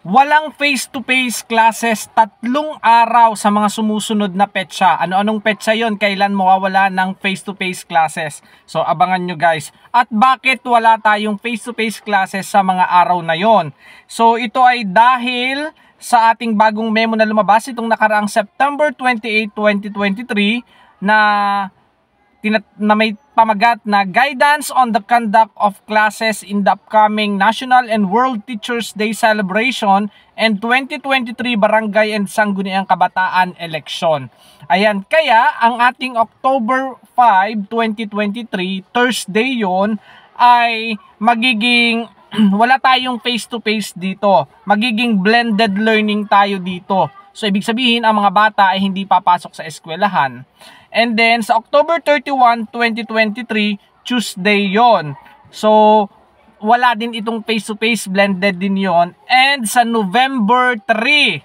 Walang face-to-face classes 3 araw sa mga sumusunod na petsa. Ano-anong petsa yon? Kailan mawawala ng face-to-face classes? So abangan nyo guys. At bakit wala tayong face-to-face classes sa mga araw na yon? So ito ay dahil sa ating bagong memo na lumabas itong nakaraang September 28, 2023 na may pamagat na Guidance on the Conduct of Classes in the Upcoming National and World Teachers Day Celebration and 2023 Barangay and Sangguniang Kabataan Election. Ayan, kaya ang ating October 5, 2023, Thursday yon, ay magiging wala tayong face-to-face dito. Magiging blended learning tayo dito. So, ibig sabihin, ang mga bata ay hindi papasok sa eskwelahan. And then, sa October 31, 2023, Tuesday yon. So, wala din itong face-to-face, blended din yon. And sa November 3,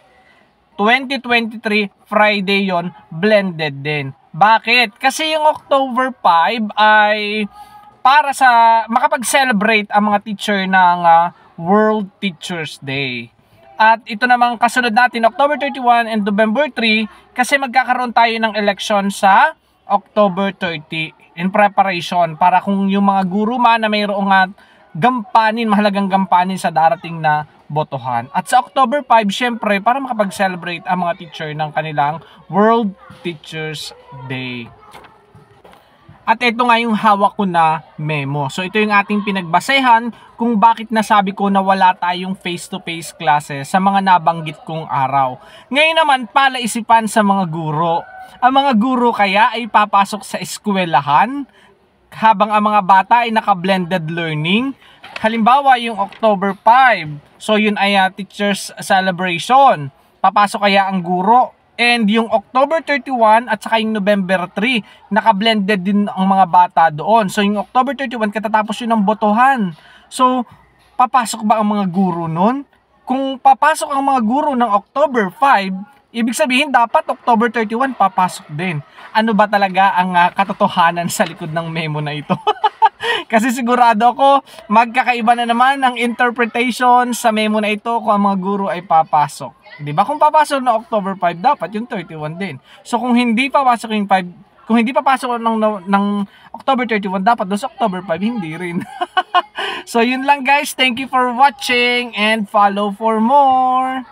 2023, Friday yon, blended din. Bakit? Kasi yung October 5 ay para sa makapag-celebrate ang mga teacher ng World Teachers Day. At ito namang kasunod natin, October 31 and November 3, kasi magkakaroon tayo ng election sa October 30 in preparation para kung yung mga guro man na mayroong gampanin, mahalagang gampanin sa darating na botohan. At sa October 5, syempre, para makapag-celebrate ang mga teacher ng kanilang World Teachers Day. At ito nga yung hawak ko na memo. So ito yung ating pinagbasehan kung bakit nasabi ko na wala tayong face-to-face classes sa mga nabanggit kong araw. Ngayon naman, palaisipan sa mga guro. Ang mga guro kaya ay papasok sa eskwelahan habang ang mga bata ay naka-blended learning. Halimbawa yung October 5. So yun ay teachers celebration. Papasok kaya ang guro? And yung October 31 at saka yung November 3, naka-blended din ang mga bata doon. So yung October 31, katatapos yun ng botohan. So, papasok ba ang mga guro nun? Kung papasok ang mga guro ng October 5, ibig sabihin dapat October 31 papasok din. Ano ba talaga ang katotohanan sa likod ng memo na ito? Kasi sigurado ako, magkakaiba na naman ang interpretation sa memo na ito kung ang mga guro ay papasok. Diba? Kung papasok na October 5, dapat yung 31 din. So kung hindi papasok yung 5, kung hindi papasok ng October 31, dapat doon sa October 5, hindi rin. So yun lang guys, thank you for watching and follow for more.